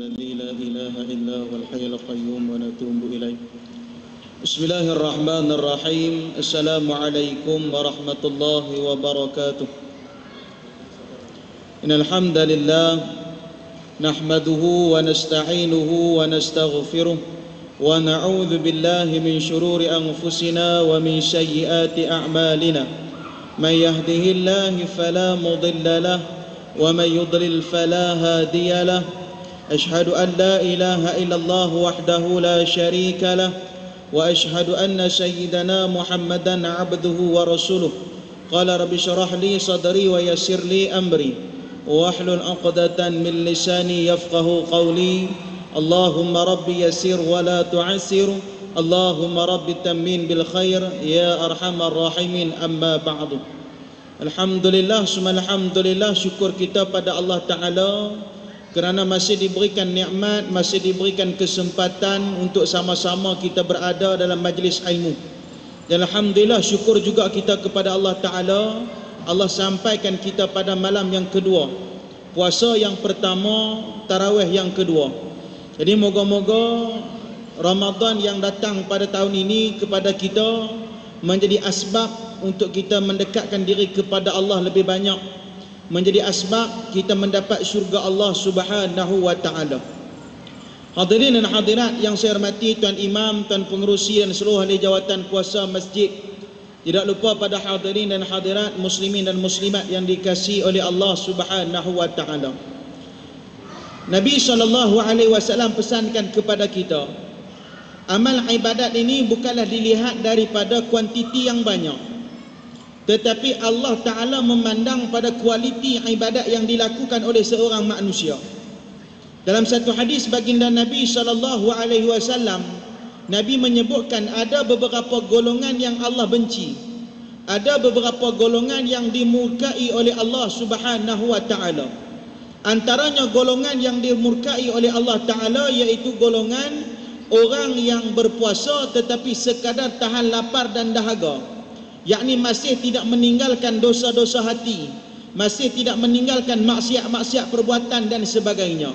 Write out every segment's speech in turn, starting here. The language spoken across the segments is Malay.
الذي لا إله إلا هو الحي القيوم ونتوب إليه. بسم الله الرحمن الرحيم. السلام عليكم ورحمة الله وبركاته. إن الحمد لله نحمده ونستعينه ونستغفره ونعوذ بالله من شرور أنفسنا ومن سيئات أعمالنا. من يهده الله فلا مضل له ومن يضلل فلا هادي له. أشهد أن لا إله إلا الله وحده لا شريك له وأشهد أن سيدنا محمدا عبده ورسوله. قال رب اشرح لي صدري ويسر لي أمري واحلل عقدة من لساني يفقه قولي. اللهم رب يسر ولا تعسر اللهم رب تمين بالخير يا أرحم الراحمين. أما بعد. Alhamdulillah, summa alhamdulillah, syukur kita pada Allah Ta'ala kerana masih diberikan nikmat, masih diberikan kesempatan untuk sama-sama kita berada dalam majlis ilmu. Dan alhamdulillah, syukur juga kita kepada Allah Ta'ala, Allah sampaikan kita pada malam yang kedua, puasa yang pertama, tarawih yang kedua. Jadi moga-moga Ramadan yang datang pada tahun ini kepada kita menjadi asbab untuk kita mendekatkan diri kepada Allah lebih banyak, menjadi asbab kita mendapat syurga Allah Subhanahu wa taala. Hadirin dan hadirat yang saya hormati tuan imam, tuan pengerusi dan seluruh ahli jawatan kuasa masjid. Tidak lupa pada hadirin dan hadirat muslimin dan muslimat yang dikasihi oleh Allah Subhanahu wa taala. Nabi SAW pesankan kepada kita, amal ibadat ini bukanlah dilihat daripada kuantiti yang banyak, tetapi Allah Ta'ala memandang pada kualiti ibadat yang dilakukan oleh seorang manusia. Dalam satu hadis baginda Nabi SAW, Nabi menyebutkan ada beberapa golongan yang Allah benci, ada beberapa golongan yang dimurkai oleh Allah Subhanahu wa Ta'ala. Antaranya golongan yang dimurkai oleh Allah Ta'ala iaitu golongan orang yang berpuasa tetapi sekadar tahan lapar dan dahaga, yakni masih tidak meninggalkan dosa-dosa hati, masih tidak meninggalkan maksiat-maksiat perbuatan dan sebagainya.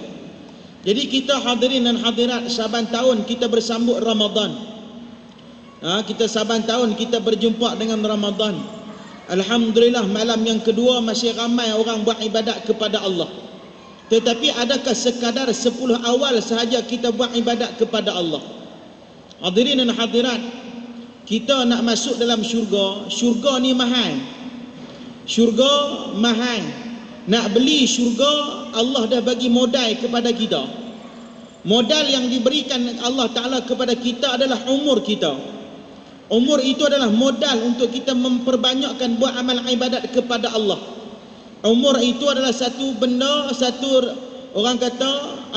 Jadi kita hadirin dan hadirat, saban tahun kita bersambut Ramadan. Kita saban tahun kita berjumpa dengan Ramadan. Alhamdulillah, malam yang kedua masih ramai orang buat ibadat kepada Allah. Tetapi adakah sekadar 10 awal sahaja kita buat ibadat kepada Allah? Hadirin dan hadirat, kita nak masuk dalam syurga. Syurga ni mahal. Syurga mahal. Nak beli syurga, Allah dah bagi modal kepada kita. Modal yang diberikan Allah Ta'ala kepada kita adalah umur kita. Umur itu adalah modal untuk kita memperbanyakkan buat amal ibadat kepada Allah. Umur itu adalah satu benda, satu orang kata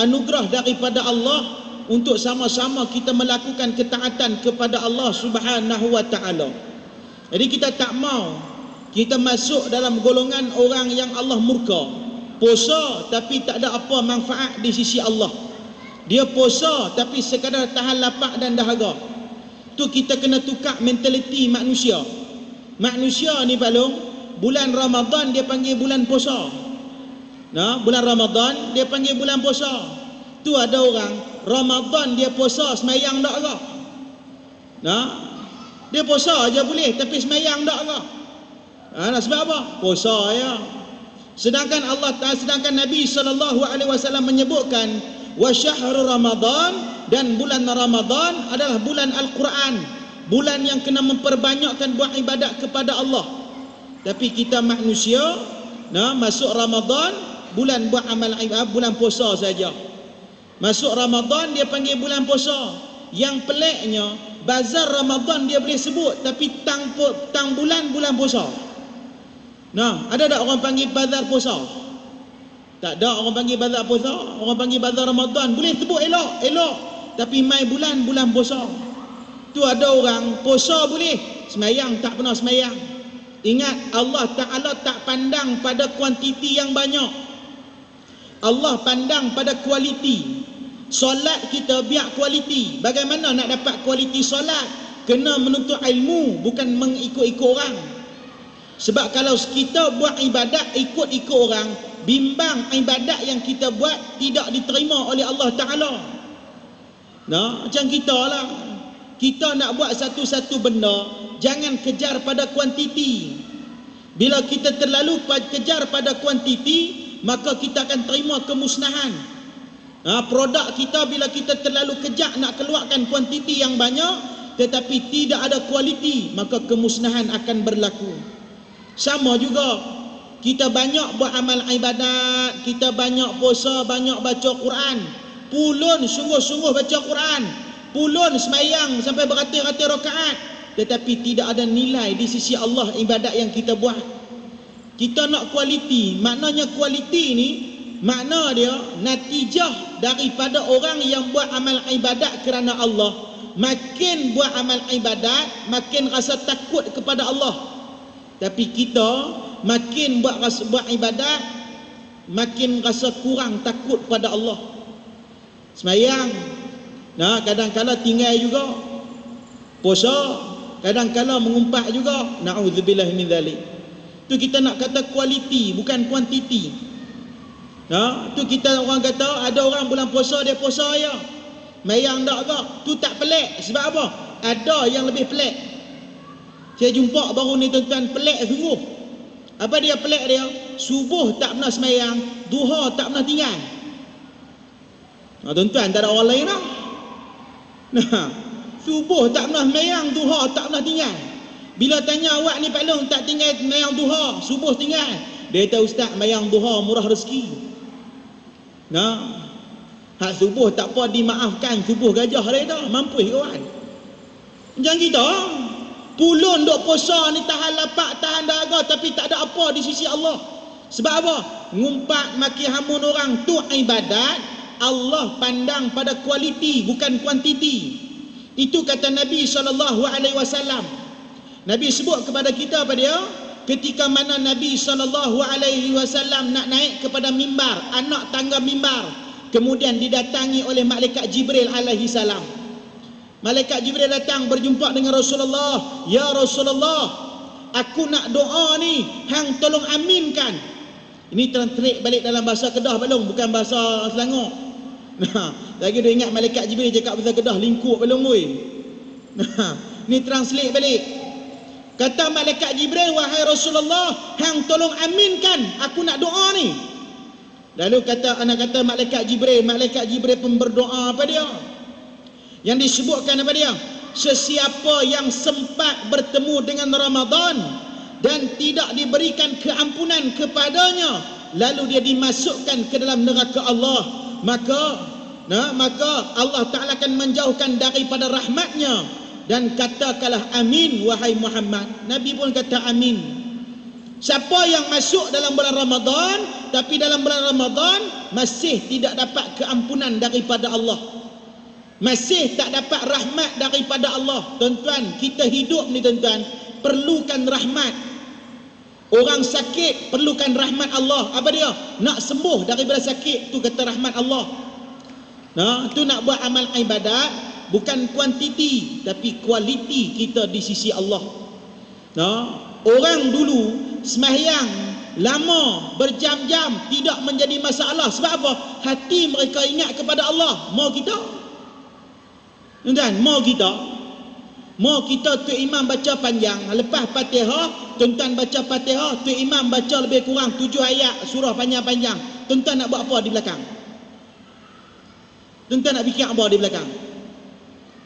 anugerah daripada Allah untuk sama-sama kita melakukan ketaatan kepada Allah Subhanahu wa taala. Jadi kita tak mau kita masuk dalam golongan orang yang Allah murka. Puasa tapi tak ada apa manfaat di sisi Allah. Dia puasa tapi sekadar tahan lapar dan dahaga. Tu kita kena tukar mentaliti manusia. Manusia ni balong, bulan Ramadan dia panggil bulan puasa. Bulan Ramadan dia panggil bulan puasa. Tu ada orang Ramadan dia puasa, semayang tak ke? Dia puasa aja boleh tapi semayang tak ke? Sebab apa? Puasa ya. Sedangkan Nabi SAW menyebutkan wa syahrul Ramadan, dan bulan Ramadan adalah bulan Al-Quran, bulan yang kena memperbanyakkan buat ibadat kepada Allah. Tapi kita manusia masuk Ramadan bulan buat amal ibadah, bulan puasa saja. Masuk Ramadan dia panggil bulan puasa. Yang peliknya, bazar Ramadan dia boleh sebut tapi tang bulan puasa. Ada tak orang panggil bazar puasa? Tak ada orang panggil bazar puasa. Orang panggil bazar Ramadan boleh sebut elok tapi mai bulan puasa. Tu ada orang puasa boleh, semayang tak pernah semayang. Ingat, Allah Ta'ala tak pandang pada kuantiti yang banyak, Allah pandang pada kualiti. Solat kita biar kualiti. Bagaimana nak dapat kualiti solat? Kena menuntut ilmu, bukan mengikut-ikut orang. Sebab kalau kita buat ibadat ikut-ikut orang, bimbang ibadat yang kita buat tidak diterima oleh Allah Ta'ala. Nah, macam kita lah. Kita nak buat satu-satu benda, jangan kejar pada kuantiti. Bila kita terlalu kejar pada kuantiti, maka kita akan terima kemusnahan. Produk kita bila kita terlalu kejar nak keluarkan kuantiti yang banyak, tetapi tidak ada kualiti, maka kemusnahan akan berlaku. Sama juga, kita banyak buat amal ibadat, kita banyak puasa, banyak baca Quran, pulun sungguh-sungguh baca Quran, pulun semayang sampai beratus-ratus rakaat, tetapi tidak ada nilai di sisi Allah ibadat yang kita buat. Kita nak kualiti. Maknanya kualiti ni, makna dia natijah daripada orang yang buat amal ibadat kerana Allah. Makin buat amal ibadat, makin rasa takut kepada Allah. Tapi kita makin buat ibadat, makin rasa kurang takut pada Allah. Semayang, kadang-kala tinggal juga. Puasa, kadang-kala mengumpat juga. Na'udzubillah min zalik. Tu kita nak kata kualiti, bukan kuantiti. Tu kita orang kata ada orang bulan puasa dia puasa ya, mayang tak ke? Tu tak pelik. Sebab apa? Ada yang lebih pelik. Saya jumpa baru ni tuan-tuan, pelik sungguh. Apa dia pelik dia? Subuh tak pernah semayang, duha tak pernah tinggal. Tuan-tuan, tak ada orang lain lah. Subuh tak pernah semayang, duha tak pernah tinggal. Bila tanya awak ni Pak Long tak tinggal semayang duha, subuh tinggal, dia kata ustaz, semayang duha murah rezeki. Hak subuh tak apa dimaafkan, subuh gajah dia kata, mampu kawan. Macam kita pulun duk puasa ni, tahan lapak, tahan dahaga, tapi tak ada apa di sisi Allah. Sebab apa? Ngumpat maki hamun orang tu ibadat. Allah pandang pada kualiti, bukan kuantiti. Itu kata Nabi SAW. Nabi sebut kepada kita apa dia? Ketika mana Nabi SAW nak naik kepada mimbar, anak tangga mimbar, kemudian didatangi oleh malaikat Jibril alaihi salam. Malaikat Jibril datang berjumpa dengan Rasulullah. Ya Rasulullah, aku nak doa ni, hang tolong aminkan. Ini translate balik dalam bahasa Kedah belum, bukan bahasa Selangor. Lagi dia ingat malaikat Jibril cakap bahasa Kedah, lingkup belum weh. Ni translate balik. Kata malaikat Jibril, wahai Rasulullah, hang tolong aminkan, aku nak doa ni. Lalu anak kata malaikat Jibril pun berdoa apa dia? Yang disebutkan apa dia? Sesiapa yang sempat bertemu dengan Ramadan dan tidak diberikan keampunan kepadanya, lalu dia dimasukkan ke dalam neraka Allah, maka Allah Ta'ala akan menjauhkan daripada rahmatnya. Dan katakanlah amin wahai Muhammad. Nabi pun kata amin. Siapa yang masuk dalam bulan Ramadan, tapi dalam bulan Ramadan masih tidak dapat keampunan daripada Allah, masih tak dapat rahmat daripada Allah. Tuan-tuan, kita hidup ni tuan-tuan, perlukan rahmat. Orang sakit perlukan rahmat Allah. Apa dia? Nak sembuh daripada sakit, tu kata rahmat Allah. Tu nak buat amal ibadat, bukan kuantiti tapi kualiti kita di sisi Allah. Orang dulu sembahyang lama berjam-jam tidak menjadi masalah. Sebab apa? Hati mereka ingat kepada Allah. Mau kita, tuan-tuan, mau kita tu imam baca panjang, lepas Fatihah tuan-tuan baca Fatihah, tu imam baca lebih kurang 7 ayat surah panjang-panjang. Tuan-tuan nak buat apa di belakang? Tuan-tuan nak fikir apa di belakang?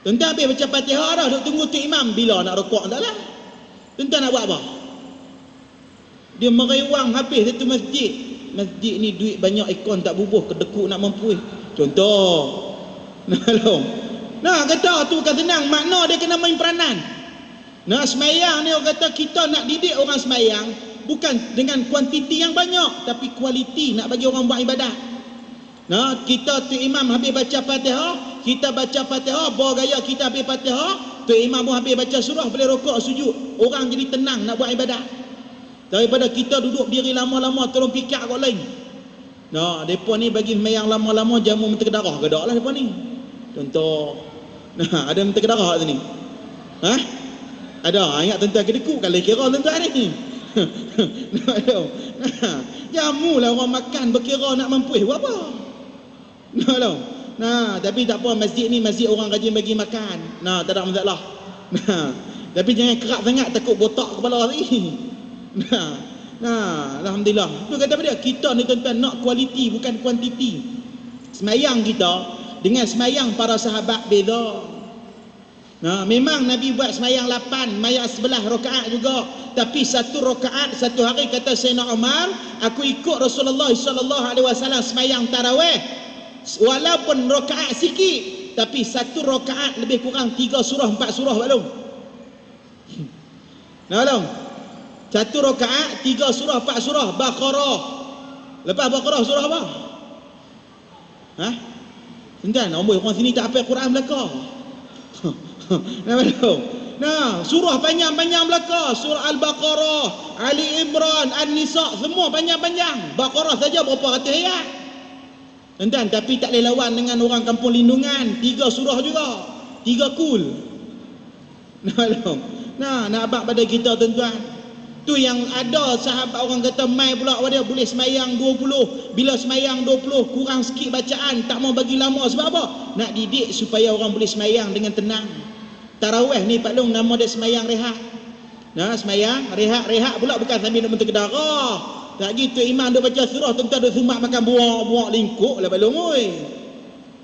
Tuan-tuan habis baca Fatihah dah, duk tunggu tu imam bila nak rukuk dah lah. Tuan-tuan nak buat apa? Dia merewang habis satu masjid. Masjid ni duit banyak, ikon tak bubuh, kedekut nak mampu. Contoh. Kata tu kan senang, makna dia kena main peranan. Semayang ni orang kata kita nak didik orang semayang bukan dengan kuantiti yang banyak, tapi kualiti, nak bagi orang buat ibadat. Kita tu imam habis baca Fatihah, kita baca Fatihah, bawa gaya kita habis Fatihah, tu imam pun habis baca surah, boleh rukuk sujud. Orang jadi tenang nak buat ibadat. Daripada kita duduk diri lama-lama tolong fikir kat lain. Depa ni bagi semayang lama-lama jamu menteri darah ke tak lah depa ni. Contoh. Ada menteri darah kat sini. Ada. Ingat tuan-tuan kedekut kalau kira tuan-tuan ni. Jamulah orang makan berkira nak mampu buat apa. Tapi tak apa, masjid ni masjid orang rajin bagi makan. Tak ada masalah. Tapi jangan kerak sangat, takut botak kepala ni. Alhamdulillah. Tu kata dia, kita ni tuan-tuan nak kualiti bukan kuantiti. Semayang kita dengan semayang para sahabat beza. Memang Nabi buat semayang 8, mayat 11 rakaat juga. Tapi satu rakaat satu hari, kata Sayyidina Umar, aku ikut Rasulullah SAW semayang tarawih. Walaupun rakaat sikit, tapi satu rakaat lebih kurang 3 surah 4 surah belum. Satu rakaat 3 surah 4 surah. Baqarah. Lepas Baqarah surah apa? Tuan-tuan, orang sini tak hafal Quran belaka. Surah panjang-panjang belaka. Surah Al-Baqarah, Ali Imran, An-Nisa, semua panjang-panjang. Baqarah saja berapa ratus ayat. Tuan-tuan, tapi tak boleh lawan dengan orang kampung lindungan. 3 surah juga, 3 kul. Nak abang pada kita tuan-tuan. Tu yang ada sahabat orang kata mai pula dia boleh semayang 20. Bila semayang 20 kurang sikit bacaan, tak mau bagi lama. Sebab apa? Nak didik supaya orang boleh semayang dengan tenang. Tarawih ni Pak Long nama dia semayang rehat. Semayang rehat pula, bukan sambil nak mentek darah. Tak gitu imam dia baca surah, tuan-tuan dia sumak makan buak lingkuk lah Pak Long oi.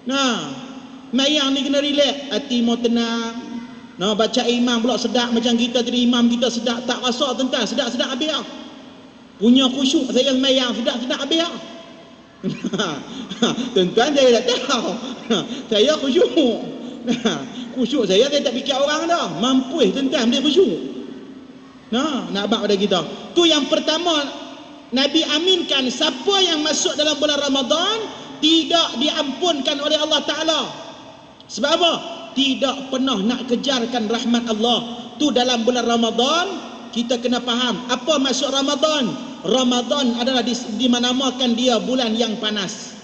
Semayang ni kena relax, hati mau tenang. Baca imam pula sedap macam kita tadi, imam kita sedap tak rasa tuan-tuan, sedap-sedap habis lah. Punya khusyuk saya semayang sedap-sedap habis lah. Tuan-tuan saya tak tahu. Saya khusyuk. Khusyuk saya tak fikir orang dah. Mampu tuan-tuan dia khusyuk. Nak abang pada kita. Tu yang pertama, Nabi aminkan siapa yang masuk dalam bulan Ramadan tidak diampunkan oleh Allah Ta'ala. Sebab apa? Tidak pernah nak kejarkan rahmat Allah. Tu dalam bulan Ramadan kita kena faham apa masuk Ramadan. Ramadan adalah dinamakan dia bulan yang panas.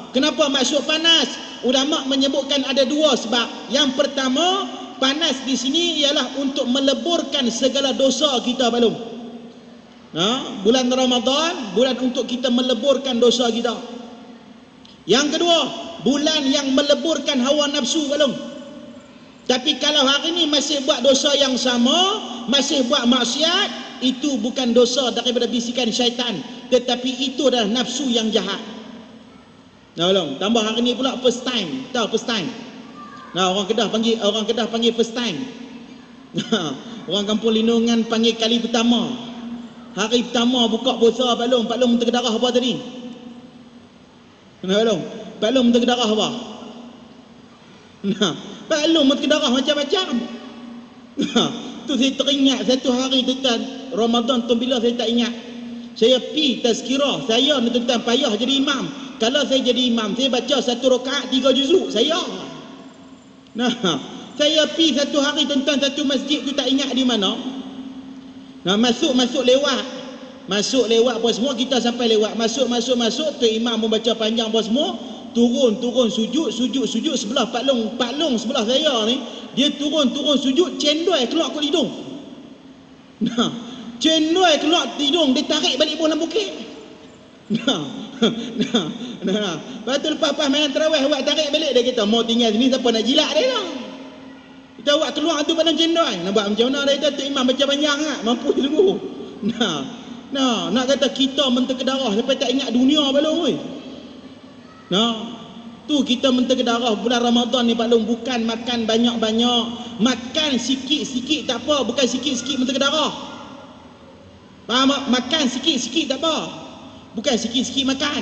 Kenapa masuk panas? Ulama menyebutkan ada 2 sebab. Yang pertama, panas di sini ialah untuk meleburkan segala dosa kita belum. Bulan Ramadan bulan untuk kita meleburkan dosa kita. Yang kedua, bulan yang meleburkan hawa nafsu belum. Tapi kalau hari ini masih buat dosa yang sama, masih buat maksiat, itu bukan dosa daripada bisikan syaitan, tetapi itu adalah nafsu yang jahat. Belum. Tambah hari ini pula first time. Tahu first time? Orang Kedah panggil first time. Orang kampung lindungan panggil kali pertama. Hari pertama buka puasa Pak Long minta darah apa tadi? Pak Long minta darah apa? Pak Long minta darah macam-macam. Tu saya teringat satu hari tuan Ramadan tu, bila saya tak ingat. Saya pi tazkirah. Saya ni tuan payah jadi imam. Kalau saya jadi imam, saya baca 1 rakaat 3 juzuk. Saya pi satu hari tuan satu masjid tu tak ingat di mana. Masuk lewat apa semua, kita sampai lewat. Masuk tu imam membaca panjang apa semua. Turun sujud sebelah Pak Long sebelah saya ni, dia turun sujud, cendoi keluar kat hidung. Cendoi keluar hidung, dia tarik balik bola bukit. Lepas tu lepas main tarawih awak tarik balik, dia kata mau tinggal sini siapa nak jilat dia lah. Kita awak keluar tu pada cendoi. Nak buat macam mana dia tu imam baca panjang tak? Mampu sungguh. Nak kata kita mentek darah sampai tak ingat dunia balong oi. Tu kita mentek darah bulan Ramadan ni balong, bukan makan banyak-banyak, makan sikit-sikit tak apa, bukan sikit-sikit mentek darah. Makan sikit-sikit tak apa, bukan sikit-sikit makan.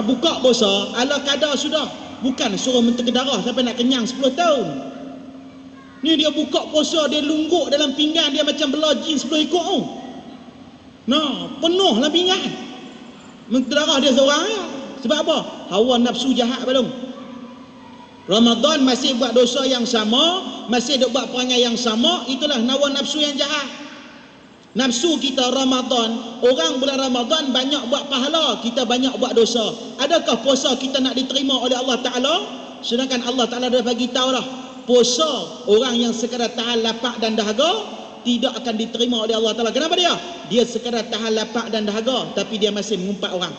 Buka puasa ala kadar sudah, bukan suruh mentek darah sampai nak kenyang 10 tahun. Ni dia buka puasa, dia lungguk dalam pinggan dia macam belah jin 10 ekor. Penuh lah pinggan. Mentek darah dia seorang ya. Sebab apa? Hawa nafsu jahat belum. Ramadan masih buat dosa yang sama, masih duk buat perangai yang sama, itulah hawa nafsu yang jahat. Nafsu kita Ramadan, orang bulan Ramadan banyak buat pahala, kita banyak buat dosa. Adakah puasa kita nak diterima oleh Allah Ta'ala? Sedangkan Allah Ta'ala dah bagi tahu dah, puasa orang yang sekadar tahan lapar dan dahaga, tidak akan diterima oleh Allah Ta'ala. Kenapa dia? Dia sekadar tahan lapar dan dahaga, tapi dia masih mengumpat orang,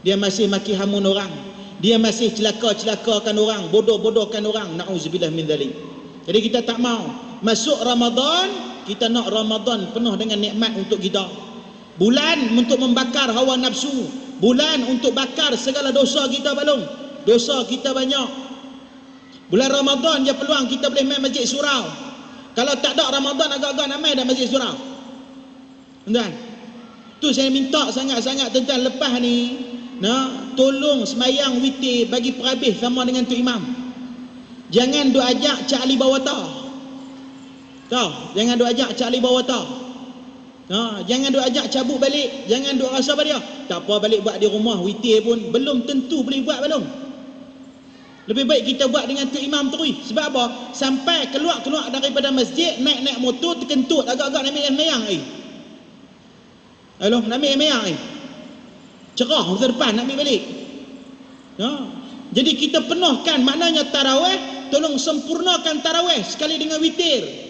dia masih maki hamun orang, dia masih celaka-celakakan orang, bodoh-bodohkan orang. Na'udzubillah min dzalik. Jadi kita tak mau masuk Ramadan, kita nak Ramadan penuh dengan nikmat untuk kita. Bulan untuk membakar hawa nafsu, bulan untuk bakar segala dosa kita balong. Dosa kita banyak. Bulan Ramadan je peluang kita boleh main masjid surau. Kalau tak ada Ramadan, agak-agak nak main dah masjid surau. Tuan, tu saya minta sangat-sangat tuan-tuan lepas ni, tolong semayang witir bagi perhabis sama dengan tu imam. Jangan duk ajak Cak Ali Bawata. Tahu? Jangan duk ajak Cak Ali Bawata. Jangan duk ajak cabut balik. Jangan duk rasa apa dia. Tak apa, balik buat di rumah witir pun belum tentu boleh buat belum. Lebih baik kita buat dengan tu imam terus. Sebab apa? Sampai keluar daripada masjid, naik motor terkentut agak-agak nak ambil mayang nak ambil mayang cerah masa depan nak ambil balik. Jadi kita penuhkan, maknanya tarawih, tolong sempurnakan tarawih sekali dengan witir.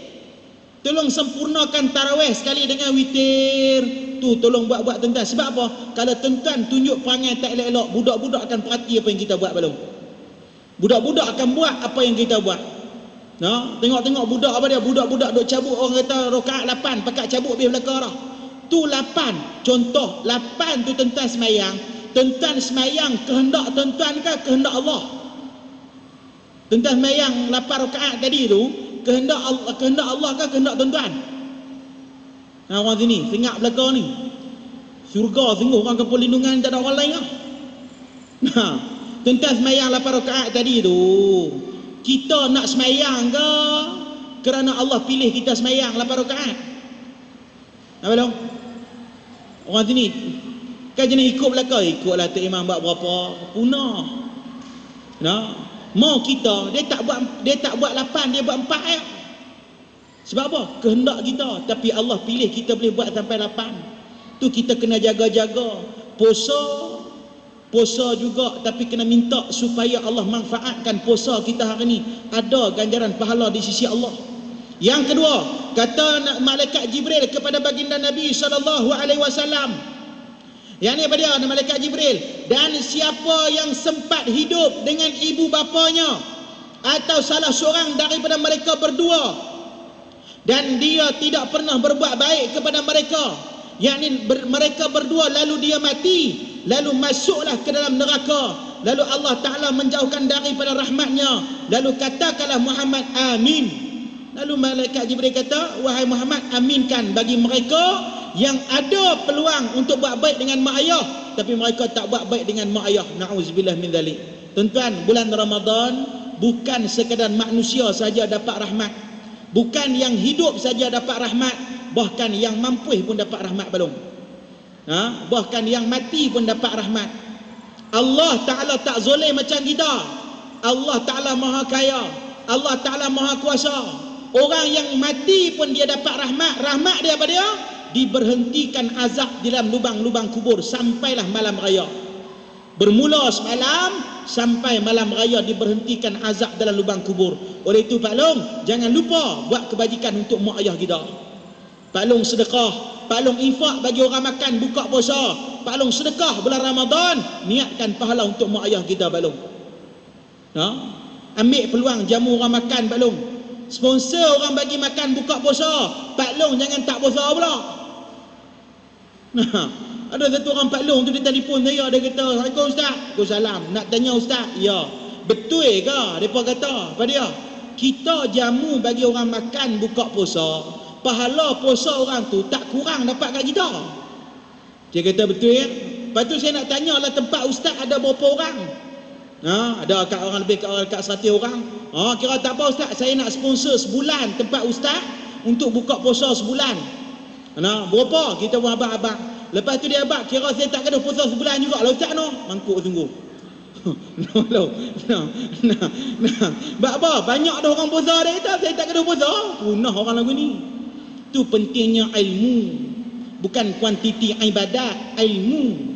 Tolong sempurnakan tarawih sekali dengan witir. Tu tolong buat-buat tuan-tuan. Sebab apa? Kalau tuan-tuan tunjuk perangai tak elok-elok, budak-budak akan perhati apa yang kita buat belum. Budak-budak akan buat apa yang kita buat. Tengok-tengok budak apa dia? Budak-budak duk cabut, orang kata rakaat 8, pakat cabut habis belakang dah. Tu 8. Contoh 8 tu tuan-tuan semayang. Tuan-tuan semayang kehendak tuan-tuan ke kehendak Allah? Tuan-tuan semayang 8 rakaat tadi tu kehendak Allah ke kehendak tuan-tuan? Orang sini sengak belakang ni. Syurga sungguh orang ke perlindungan, tak ada orang lain lah. Tuan-tuan semayang 8 rakaat tadi tu, kita nak semayang ke kerana Allah pilih kita semayang 8 rakaat? Apa dong? Orang sini kan jenis ikut belakang, ikutlah tu imam buat berapa punah. Mau kita, dia tak buat 8, dia buat 4 ayat. Sebab apa? Kehendak kita. Tapi Allah pilih kita boleh buat sampai 8. Tu kita kena jaga-jaga. Puasa juga, tapi kena minta supaya Allah manfaatkan puasa kita hari ni. Ada ganjaran pahala di sisi Allah. Yang kedua, kata malaikat Jibril kepada baginda Nabi SAW. Yang ni apa dia? Malaikat Jibril. Dan siapa yang sempat hidup dengan ibu bapanya atau salah seorang daripada mereka berdua, dan dia tidak pernah berbuat baik kepada mereka, yakni mereka berdua, lalu dia mati, lalu masuklah ke dalam neraka, lalu Allah Ta'ala menjauhkan daripada rahmatnya, lalu katakanlah Muhammad amin. Lalu malaikat Jibril kata, wahai Muhammad, aminkan bagi mereka yang ada peluang untuk buat baik dengan mak ayah, tapi mereka tak buat baik dengan mak ayah. Na'udzubillah min dzalik. Tuan-tuan, bulan Ramadan bukan sekadar manusia saja dapat rahmat, bukan yang hidup saja dapat rahmat, bahkan yang mampu pun dapat rahmat belum. Bahkan yang mati pun dapat rahmat. Allah Ta'ala tak zalim macam kita. Allah Ta'ala maha kaya, Allah Ta'ala maha kuasa. Orang yang mati pun dia dapat rahmat. Rahmat dia apa dia? Diberhentikan azab di dalam lubang-lubang kubur sampailah malam raya. Bermula semalam sampai malam raya diberhentikan azab dalam lubang kubur. Oleh itu Pak Long, jangan lupa buat kebajikan untuk mak ayah kita. Pak Long sedekah, Pak Long infak bagi orang makan buka puasa, Pak Long sedekah bulan Ramadan, niatkan pahala untuk mak ayah kita Pak Long. Ambil peluang jamu orang makan Pak Long. Sponsor orang bagi makan buka puasa, Pak Long jangan tak puasa pula. Ada satu orang Pak Long tu dia telefon saya, dia kata, "Assalamualaikum Ustaz." Waalaikumsalam. Nak tanya Ustaz, ya. Betul ke? Depa kata, apa dia? Kita jamu bagi orang makan buka puasa, pahala puasa orang tu tak kurang dapat kat kita. Dia kata betul ya. Lepas tu saya nak tanya lah, tempat Ustaz ada berapa orang? Ada kat orang lebih kat 100 orang. Kira tak apa Ustaz, saya nak sponsor sebulan tempat Ustaz untuk buka puasa sebulan. Berapa? Kita buat abang-abang. Lepas tu dia abang, kira saya tak kena puasa sebulan juga lah Ustaz no. Mangkuk sungguh. Apa? Banyak dah orang puasa dia kata, saya tak kena puasa. Punah orang lagu ni. Tu pentingnya ilmu, bukan kuantiti ibadat, ilmu.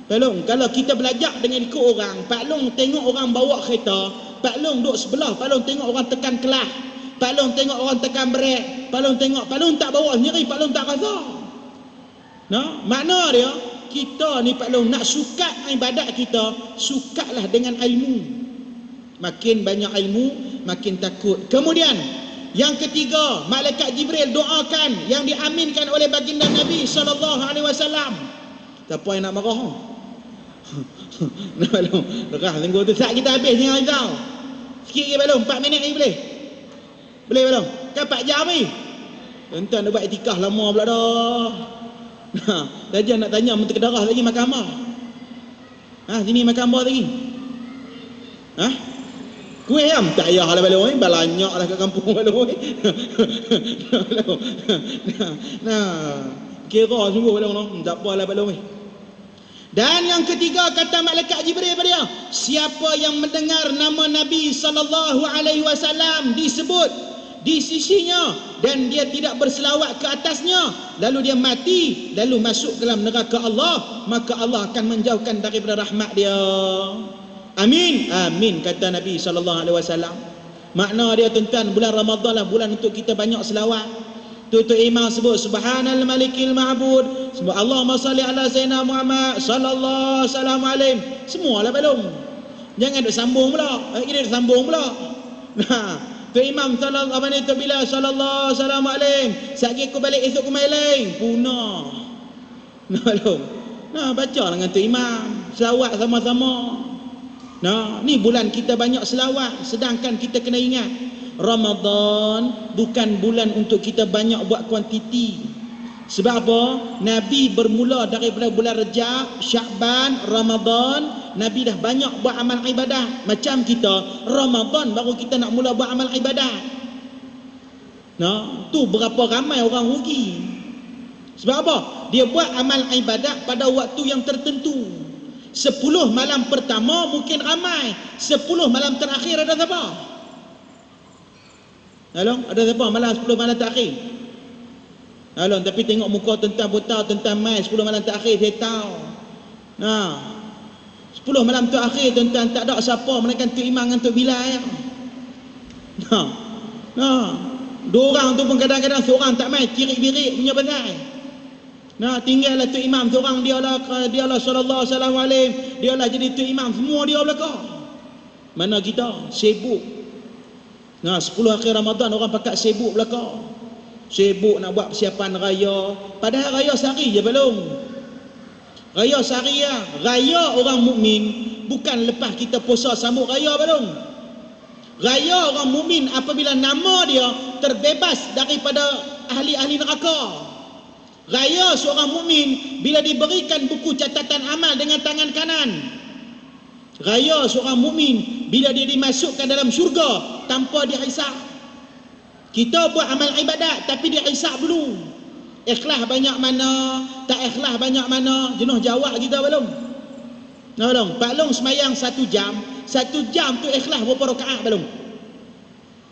Pak Long, kalau kita belajar dengan ikut orang, Pak Long tengok orang bawa kereta, Pak Long duduk sebelah, Pak Long tengok orang tekan kelas, Pak Long tengok orang tekan brek, Pak Long tengok, Pak Long tak bawa sendiri, Pak Long tak rasa. Nah, makna dia, kita ni Pak Long nak sukat ibadat kita, sukatlah dengan ilmu. Makin banyak ilmu, makin takut. Kemudian yang ketiga, malaikat Jibril doakan yang diaminkan oleh baginda Nabi SAW. Siapa yang nak marah? Nak balong. Lekas tunggu tu saat kita habis dengan Rizal. Sikit lagi balong, 4 minit lagi boleh? Boleh balong? Kan 4 jam ni. Tuan-tuan nak buat itikaf lama pula dah. Nah, saja nak tanya Menteri Darah lagi makan apa? Sini makan apa lagi? Kuih ayam tak payahlah balong ni, balanyaklah kat kampung balong ni. Nah, kira sungguh balong noh, tak apalah balong ni. Dan yang ketiga kata malaikat Jibril pada dia, siapa yang mendengar nama Nabi SAW disebut di sisinya dan dia tidak berselawat ke atasnya, lalu dia mati, lalu masuk ke dalam neraka Allah, maka Allah akan menjauhkan daripada rahmat dia. Amin, amin, kata Nabi SAW. Makna dia tuan-tuan, bulan Ramadan lah bulan untuk kita banyak selawat. Tutup imam sebut subhanal malikil ma'bud, sebut Allahumma salli ala sayyidina Muhammad sallallahu alaihi. Semualah belum. Jangan duk sambung pula. Kita duk sambung pula. Nah, tu imam sallallahu alaihi tu bila sallallahu alaihi. Sagi aku balik esok aku mai lain. Punah. Nah, belum. Nah, baca dengan tu imam. Selawat sama-sama. Nah, ni bulan kita banyak selawat, sedangkan kita kena ingat Ramadan bukan bulan untuk kita banyak buat kuantiti. Sebab apa? Nabi bermula daripada bulan Rejab, Syakban, Ramadan, Nabi dah banyak buat amal ibadah. Macam kita, Ramadan baru kita nak mula buat amal ibadah. Nah, tu berapa ramai orang rugi. Sebab apa? Dia buat amal ibadah pada waktu yang tertentu. 10 malam pertama mungkin ramai, 10 malam terakhir ada siapa? Along, ada siapa malam 10 malam terakhir? Along, tapi tengok muka tuan-tuan buta, tuan-tuan mai 10 malam terakhir saya tahu. Nah, 10 malam terakhir tuan-tuan tak ada siapa melainkan tu imam dengan tu Bilal. Nah, dua orang tu pun kadang-kadang seorang tak mai, tirik-birik punya pasal. Nah, tinggallah tu imam seorang, dialah sallallahu alaihi, dialah jadi tu imam, semua dia belaka. Mana kita sibuk. Nah, 10 akhir Ramadan orang pakat sibuk belaka. Sibuk nak buat persiapan raya. Padahal raya sehari je belum. Raya sehari ya. Raya orang mukmin bukan lepas kita puasa sambut raya belum. Raya orang mukmin apabila nama dia terbebas daripada ahli-ahli neraka. Raya seorang mukmin bila diberikan buku catatan amal dengan tangan kanan. Raya seorang mukmin bila dia dimasukkan dalam syurga tanpa dihisab. Kita buat amal ibadat tapi dihisab dulu. Ikhlas banyak mana, tak ikhlas banyak mana, jenuh jawab kita belum? Nah, belum. Pak Long semayang 1 jam. 1 jam tu ikhlas berapa rakaat belum?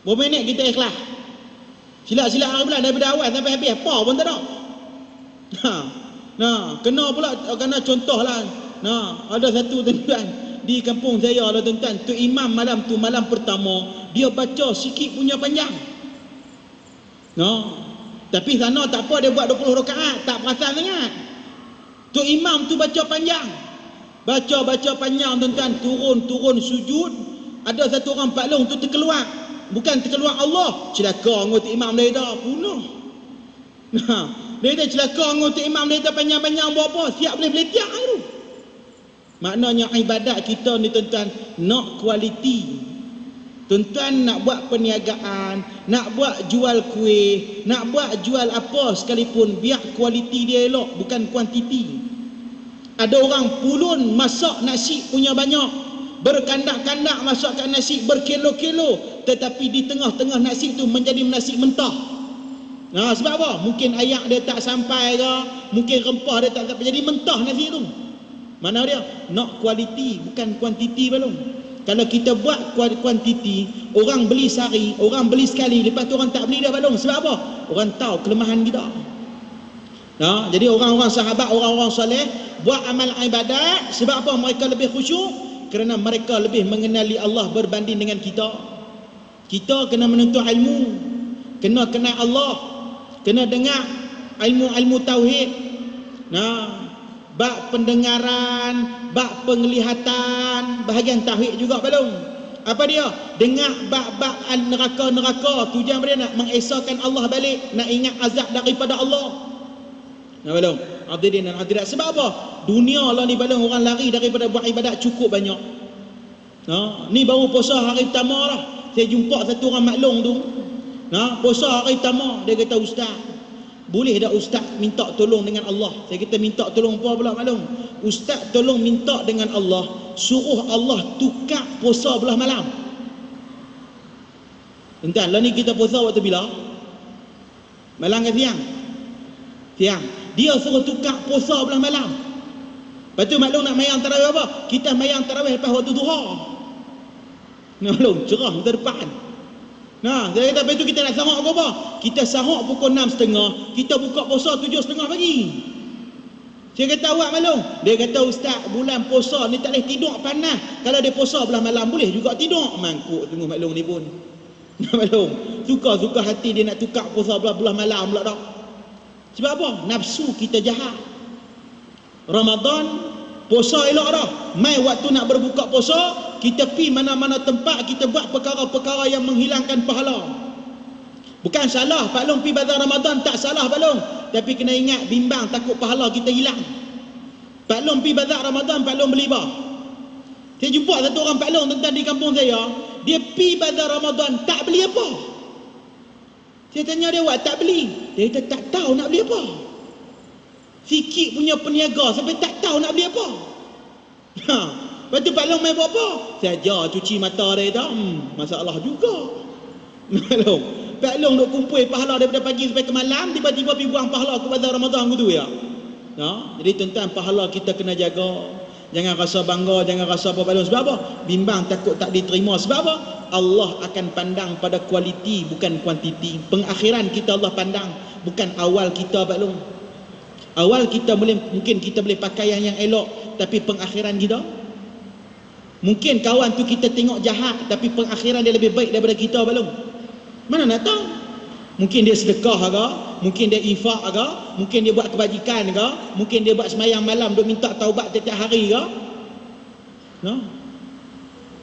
Berapa minit kita ikhlas? Silap-silap hari bulan daripada awal sampai habis apa pun tak ada. Nah, kena pula, kena contohlah. Nah, ada satu tuan-tuan di kampung saya lah tuan-tuan, tu imam malam tu, malam pertama dia baca sikit punya panjang. Tapi sana tak apa, dia buat 20 rakaat, tak perasan sangat. Tu imam tu baca panjang. Baca panjang tuan-tuan, turun sujud. Ada satu orang Pak Long tu terkeluar. Bukan terkeluar Allah, celaka anggota imam dia dah punah. Nah, dia dah celaka anggota imam dia dah panjang-panjang buat apa, siap boleh beletiak tu. Maknanya ibadat kita ni tuan-tuan nak kualiti. Tuan-tuan nak buat perniagaan, nak buat jual kuih, nak buat jual apa sekalipun, biar kualiti dia elok, bukan kuantiti. Ada orang pulun masak nasi punya banyak, berkandak-kandak masakkan nasi berkilo-kilo, tetapi di tengah-tengah nasi tu menjadi nasi mentah. Nah, sebab apa? Mungkin ayak dia tak sampai ke, mungkin rempah dia tak sampai, jadi mentah nasi tu. Mana dia? Nak kualiti, bukan kuantiti belum. Kalau kita buat kuantiti, orang beli sehari, orang beli sekali, lepas tu orang tak beli dah belum. Sebab apa? Orang tahu kelemahan kita. Nah, jadi orang-orang sahabat, orang-orang soleh buat amal ibadat. Sebab apa mereka lebih khusyuk? Kerana mereka lebih mengenali Allah berbanding dengan kita. Kita kena menuntut ilmu. kena kenal Allah, kena dengar ilmu-ilmu tauhid. Nah, bab pendengaran, bab penglihatan, bahagian tauhid juga belum. Apa dia? Dengar bab-bab neraka-neraka, tujuan dia nak mengesahkan Allah balik, nak ingat azab daripada Allah. Nah belum. Hadirin dan hadirat, sebab apa? Dunia lah ni belum orang lari daripada buat ibadat cukup banyak. Nah, ni baru puasa hari pertama lah. Saya jumpa satu orang maklong tu. Nah, puasa hari pertama, dia kata, ustaz, boleh tak ustaz minta tolong dengan Allah? Saya kata, minta tolong apa pula maklong? Ustaz tolong minta dengan Allah, suruh Allah tukar puasa belah malam. Entah lah ni kita puasa waktu bila? Malam ke siang? Siang. Dia suruh tukar puasa belah malam. Lepas tu maklum nak mayang tarawih apa? Kita mayang tarawih lepas waktu duha. Maklum, cerah ke depan. Nah, saya kata, lepas tu kita nak sahur ke apa? Kita sahur pukul 6.30, kita buka puasa 7.30 pagi. Saya kata, awak maklum? Dia kata, ustaz, bulan puasa ni tak boleh tidur panas. Kalau dia puasa belah malam boleh juga tidur. Mangkuk tunggu maklum ni pun. Maklum, suka-suka hati dia nak tukar puasa belah malam pula dah. Sebab apa? Nafsu kita jahat. Ramadan puasa elok dah. Mai waktu nak berbuka puasa, kita pi mana-mana tempat, kita buat perkara-perkara yang menghilangkan pahala. Bukan salah Pak Long pi bazar Ramadan, tak salah Pak Long, tapi kena ingat bimbang takut pahala kita hilang. Pak Long pi bazar Ramadan, Pak Long beli bah. Saya jumpa satu orang Pak Long tentang di kampung saya, dia pi bazar Ramadan tak beli apa. Saya tanya dia, awak tak beli? Dia kata, tak tahu nak beli apa. Sikit punya peniaga sampai tak tahu nak beli apa. Ha, lepas tu Pak Long main buat apa? Saya ajar cuci mata dia kata, masalah juga. Pak Long duk kumpul pahala daripada pagi sampai ke malam, tiba-tiba pergi buang pahala ke bazar Ramadan gitu ya. Ha, jadi tuan-tuan, pahala kita kena jaga. Jangan rasa bangga, jangan rasa apa Pak Long. Sebab apa? Bimbang takut tak diterima. Sebab apa? Allah akan pandang pada kualiti bukan kuantiti. Pengakhiran kita Allah pandang, bukan awal kita Pak Long. Awal kita mungkin kita boleh pakaian yang elok, tapi pengakhiran kita, mungkin kawan tu kita tengok jahat, tapi pengakhiran dia lebih baik daripada kita Pak Long. Mana nak tahu? Mungkin dia sedekah ke, mungkin dia infak ke, mungkin dia buat kebajikan ke, mungkin dia buat semayang malam duk minta taubat setiap hari ke. No?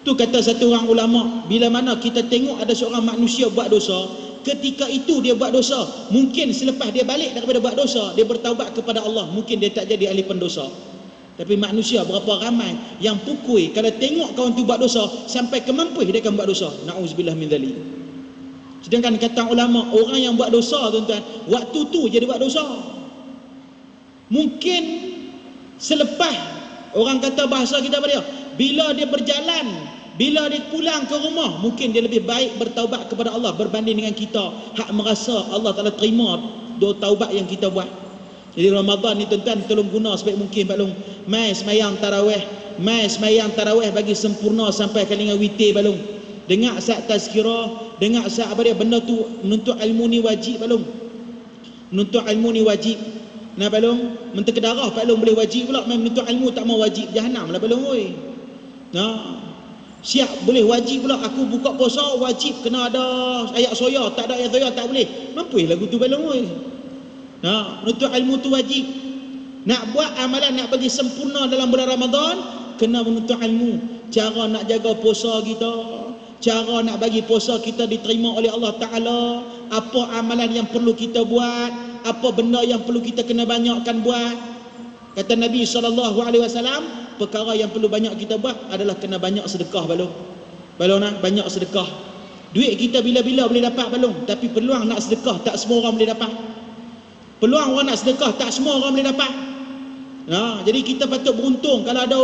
Tu kata satu orang ulama, bila mana kita tengok ada seorang manusia buat dosa, ketika itu dia buat dosa, mungkin selepas dia balik daripada buat dosa, dia bertaubat kepada Allah, mungkin dia tak jadi ahli pendosa. Tapi manusia berapa ramai yang pukul, kalau tengok kawan tu buat dosa, sampai ke mampus dia akan buat dosa. Na'udzubillah min dzalik. Sedangkan kata ulama, orang yang buat dosa tuan-tuan, waktu tu je dia buat dosa. Mungkin selepas, orang kata bahasa kita apa dia, bila dia berjalan, bila dia pulang ke rumah, mungkin dia lebih baik bertaubat kepada Allah berbanding dengan kita hak merasa Allah Ta'ala terima doa taubat yang kita buat. Jadi Ramadan ni tuan-tuan, tolong guna sebaik mungkin Pak Long. Mai semayang tarawih, mai semayang tarawih bagi sempurna sampai kalingan witir Pak Long. Dengar saat tazkirah, dengar saat apa dia, benda tu menuntut ilmu ni wajib Pak Long. Menuntut ilmu ni wajib. Nah Pak Long, menteri kedarah Pak Long boleh wajib pula, main menuntut ilmu tak mau wajib, jahanam lah Pak Long oi. Nah, siap boleh wajib pula, aku buka puasa wajib kena ada ayat soya, tak ada ayat soya tak boleh. Mampus lagu tu Pak Long oi. Nah, menuntut ilmu tu wajib. Nak buat amalan, nak bagi sempurna dalam bulan Ramadan, kena menuntut ilmu. Cara nak jaga puasa kita, cara nak bagi puasa kita diterima oleh Allah Ta'ala, apa amalan yang perlu kita buat, apa benda yang perlu kita kena banyakkan buat. Kata Nabi SAW, perkara yang perlu banyak kita buat adalah kena banyak sedekah Balong. Balong nak banyak sedekah. Duit kita bila-bila boleh dapat Balong, tapi peluang nak sedekah tak semua orang boleh dapat. Peluang orang nak sedekah tak semua orang boleh dapat. Nah, jadi kita patut beruntung kalau ada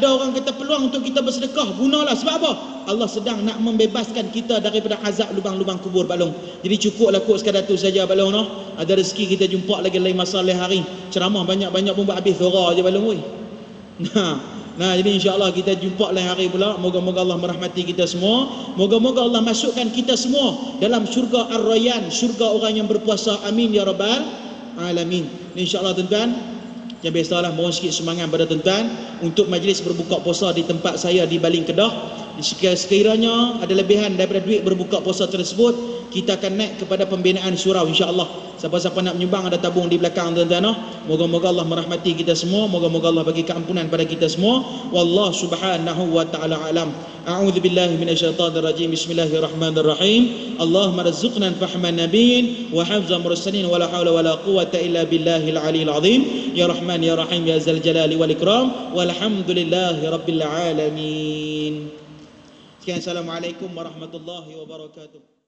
orang kata peluang untuk kita bersedekah, gunalah. Sebab apa? Allah sedang nak membebaskan kita daripada azab lubang-lubang kubur Balong. Jadi cukuplah kot sekadar tu saja Balong noh. Ada rezeki kita jumpa lagi lain masa lain hari. Ceramah banyak-banyak pun buat habis suara je Balong oi. Nah, jadi insya-Allah kita jumpa lain hari pula. Moga-moga Allah merahmati kita semua. Moga-moga Allah masukkan kita semua dalam syurga Ar-Rayyan, syurga orang yang berpuasa. Amin ya rabbal alamin. Insya-Allah tuan-tuan, yang biasalah mohon sikit semangat pada tuan-tuan untuk majlis berbuka puasa di tempat saya di Baling Kedah. Sekiranya ada lebihan daripada duit berbuka puasa tersebut, kita akan naik kepada pembinaan surau insya-Allah. Siapa-siapa nak menyumbang ada tabung di belakang tuan-tuan. Moga-moga Allah merahmati kita semua, moga-moga Allah bagi keampunan pada kita semua. Wallahu subhanahu wa ta'ala alam. A'udzu billahi minasyaitonir rajim. Bismillahirrahmanirrahim. Allahumma rizqna fahman nabiyyin wa hafza mursalin wa la haula wa la quwwata illa billahil aliyil azim. Ya Rahman ya Rahim ya Zal Jalali wal Ikram. Walhamdulillahi rabbil alamin. Assalamualaikum warahmatullahi wabarakatuh.